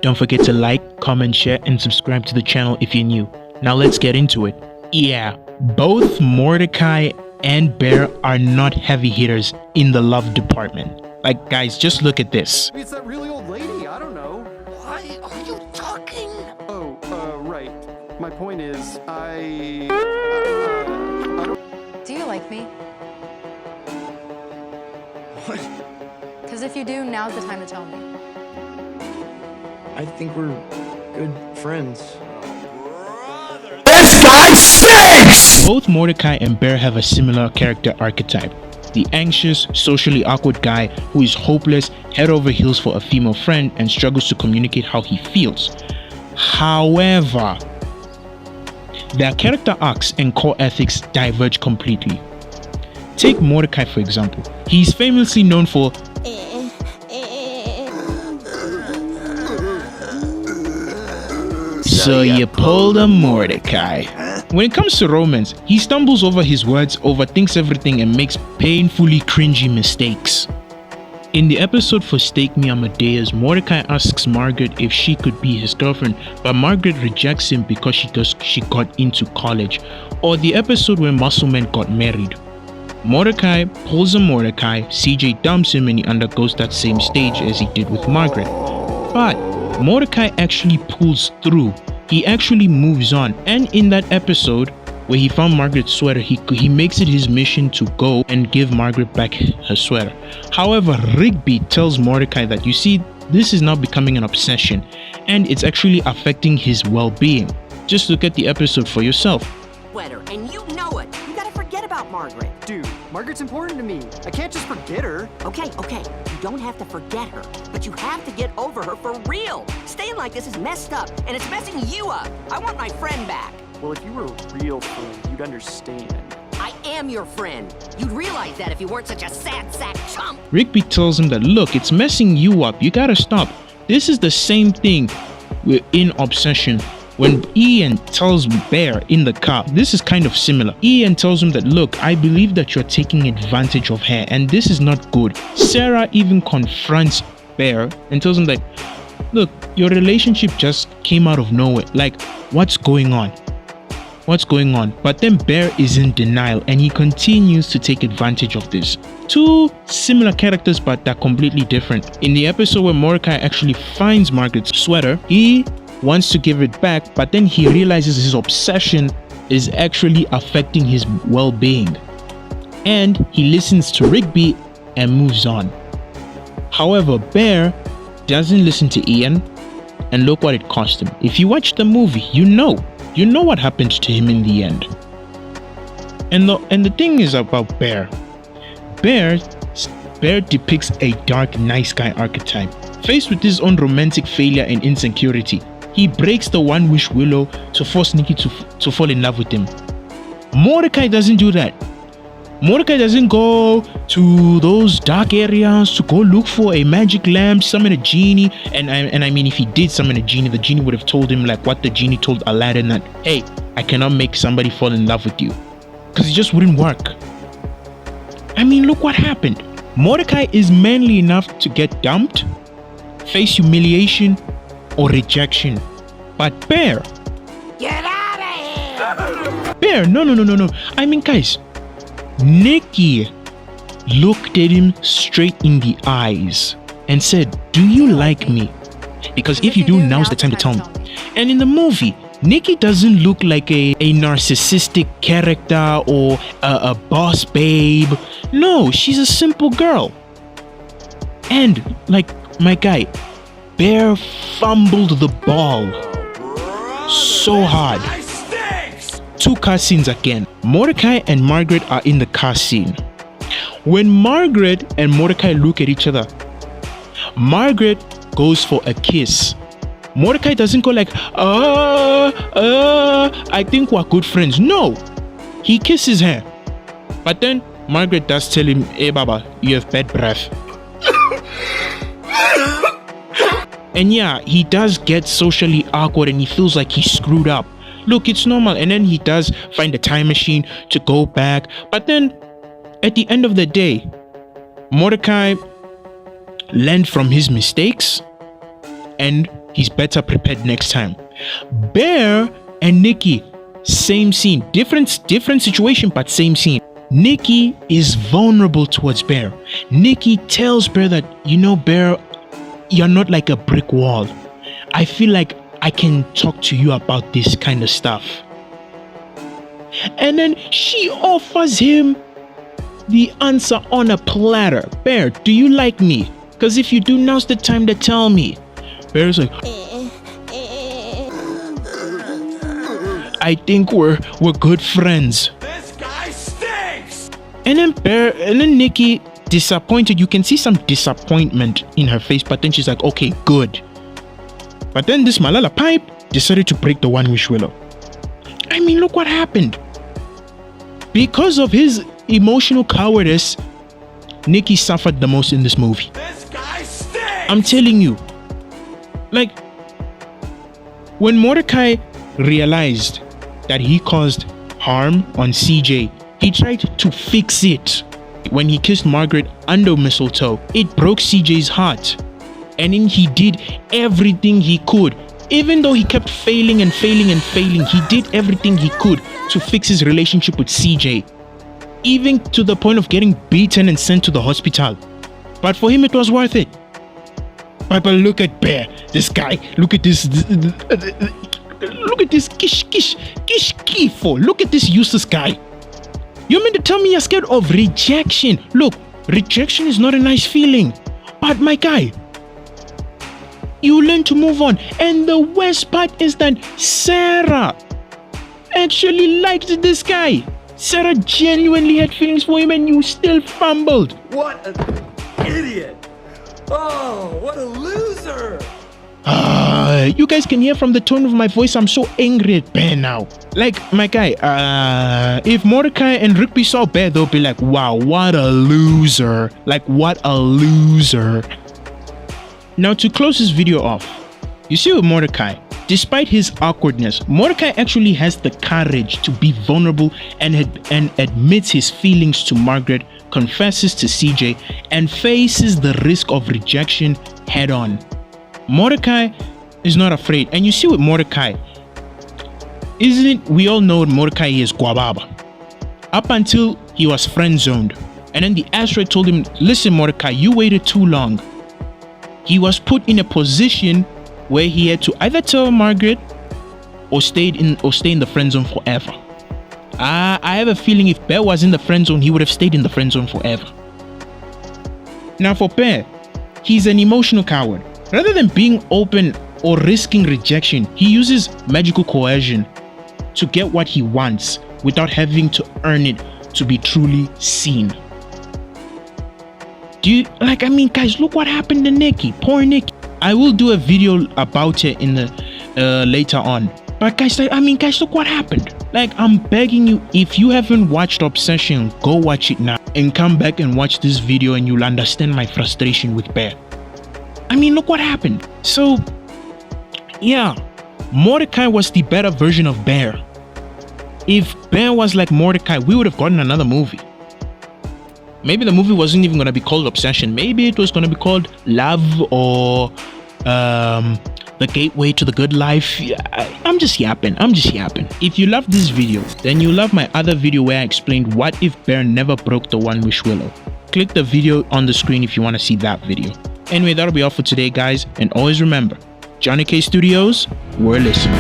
Don't forget to like, comment, share, and subscribe to the channel if you're new. Now let's get into it. Yeah, both Mordecai and Bear are not heavy hitters in the love department. Like, guys, just look at this. It's that really old lady, I don't know. Why are you talking? Oh, right. My point is, I don't... Do you like me? What? Because if you do, now's the time to tell me. I think we're good friends. This guy stinks! Both Mordecai and Bear have a similar character archetype. The anxious, socially awkward guy who is hopeless, head over heels for a female friend and struggles to communicate how he feels. However, their character arcs and core ethics diverge completely. Take Mordecai for example. He's famously known for "So you pulled a Mordecai." When it comes to romance, he stumbles over his words, overthinks everything, and makes painfully cringy mistakes. In the episode for Stake Me Amadeus, Mordecai asks Margaret if she could be his girlfriend, but Margaret rejects him because she got into college. Or the episode where Muscleman got married. Mordecai pulls a Mordecai, CJ dumps him, and he undergoes that same stage as he did with Margaret. But Mordecai actually pulls through. He actually moves on, and in that episode where he found Margaret's sweater, he makes it his mission to go and give Margaret back her sweater. However, Rigby tells Mordecai that, you see, this is now becoming an obsession and it's actually affecting his well-being. Just look at the episode for yourself. Sweater, and you know it. You gotta forget about Margaret. Dude, Margaret's important to me. I can't just forget her. Okay, you don't have to forget her, but you have to get over her for real. Staying like this is messed up, and it's messing you up. I want my friend back. Well, if you were a real friend, you'd understand. I am your friend. You'd realize that if you weren't such a sad sack chump. Rigby tells him that, look, it's messing you up. You gotta stop. This is the same thing in Obsession. When Ian tells Bear in the car, this is kind of similar. Ian tells him that, look, I believe that you're taking advantage of her and this is not good. Sarah even confronts Bear and tells him that, look, your relationship just came out of nowhere. Like, what's going on? What's going on? But then Bear is in denial and he continues to take advantage of this. Two similar characters, but they're completely different. In the episode where Mordecai actually finds Margaret's sweater, he wants to give it back, but then he realizes his obsession is actually affecting his well-being. And he listens to Rigby and moves on. However, Bear doesn't listen to Ian, and look what it cost him. If you watch the movie, you know what happened to him in the end. And the thing is about Bear. Bear depicts a dark, nice guy archetype. Faced with his own romantic failure and insecurity, he breaks the one wish willow to force Nikki to fall in love with him. Mordecai doesn't do that. Mordecai doesn't go to those dark areas to go look for a magic lamp, summon a genie, and I mean, if he did summon a genie, the genie would have told him like what the genie told Aladdin, that, hey, I cannot make somebody fall in love with you, because it just wouldn't work. I mean, look what happened. Mordecai is manly enough to get dumped, face humiliation, or rejection. But Bear, Get out of here! Bear, no. I mean, guys, Nikki looked at him straight in the eyes and said, do you like me? Because if you do, now's the time to tell me. And in the movie, Nikki doesn't look like a narcissistic character or a boss babe. No, she's a simple girl. And like my guy, Bear fumbled the ball so hard. Two car scenes again. Mordecai and Margaret are in the car scene. When Margaret and Mordecai look at each other, Margaret goes for a kiss. Mordecai doesn't go like, I think we're good friends. No, he kisses her. But then Margaret does tell him, hey Baba, you have bad breath. And yeah, he does get socially awkward and he feels like he's screwed up. Look, it's normal. And then he does find a time machine to go back. But then at the end of the day, Mordecai learned from his mistakes and he's better prepared next time. Bear and Nikki, same scene, different situation, but same scene. Nikki is vulnerable towards Bear. Nikki tells Bear that, you know, Bear, you're not like a brick wall. I feel like I can talk to you about this kind of stuff. And then she offers him the answer on a platter. Bear, do you like me? Because if you do, now's the time to tell me. Bear's like, I think we're good friends. This guy stinks! And then Nikki, disappointed. You can see some disappointment in her face, but then she's like, okay, good. But then this Malala pipe decided to break the one wish willow. I mean, look what happened. Because of his emotional cowardice, Nikki suffered the most in this movie. This guy stinks! I'm telling you. Like, when Mordecai realized that he caused harm on CJ, he tried to fix it. When he kissed Margaret under mistletoe, it broke CJ's heart. And then he did everything he could. Even though he kept failing and failing and failing, he did everything he could to fix his relationship with CJ. Even to the point of getting beaten and sent to the hospital. But for him, it was worth it. But look at Bear, this guy. Look at this. Look at this kish kifo. Look at this useless guy. You mean to tell me you're scared of rejection? Look, rejection is not a nice feeling. But my guy, you learn to move on. And the worst part is that Sarah actually liked this guy. Sarah genuinely had feelings for him and you still fumbled. What an idiot! Oh, what a loser! You guys can hear from the tone of my voice, I'm so angry at Bear now. Like, my guy, if Mordecai and Rigby saw Bear, they'll be like, wow, what a loser. Like, what a loser. Now, to close this video off, you see with Mordecai, despite his awkwardness, Mordecai actually has the courage to be vulnerable and admits his feelings to Margaret, confesses to CJ, and faces the risk of rejection head on. Mordecai is not afraid. And you see with Mordecai, isn't it? We all know Mordecai is Guababa. Up until he was friend zoned. And then the asteroid told him, listen, Mordecai, you waited too long. He was put in a position where he had to either tell Margaret or stay in the friend zone forever. I have a feeling if Bear was in the friend zone, he would have stayed in the friend zone forever. Now for Bear, he's an emotional coward. Rather than being open or risking rejection, he uses magical coercion to get what he wants without having to earn it to be truly seen. Guys, look what happened to Nikki. Poor Nikki. I will do a video about it in the later on. But guys, look what happened. Like, I'm begging you, if you haven't watched Obsession, go watch it now and come back and watch this video and you'll understand my frustration with Bear. Look what happened. So, yeah, Mordecai was the better version of Bear. If Bear was like Mordecai, we would have gotten another movie. Maybe the movie wasn't even going to be called Obsession. Maybe it was going to be called Love or The Gateway to the Good Life. I'm just yapping. If you love this video, then you love my other video where I explained what if Bear never broke the one wish willow. Click the video on the screen if you want to see that video. Anyway, that'll be all for today, guys. And always remember, Johnny K Studios, we're listening.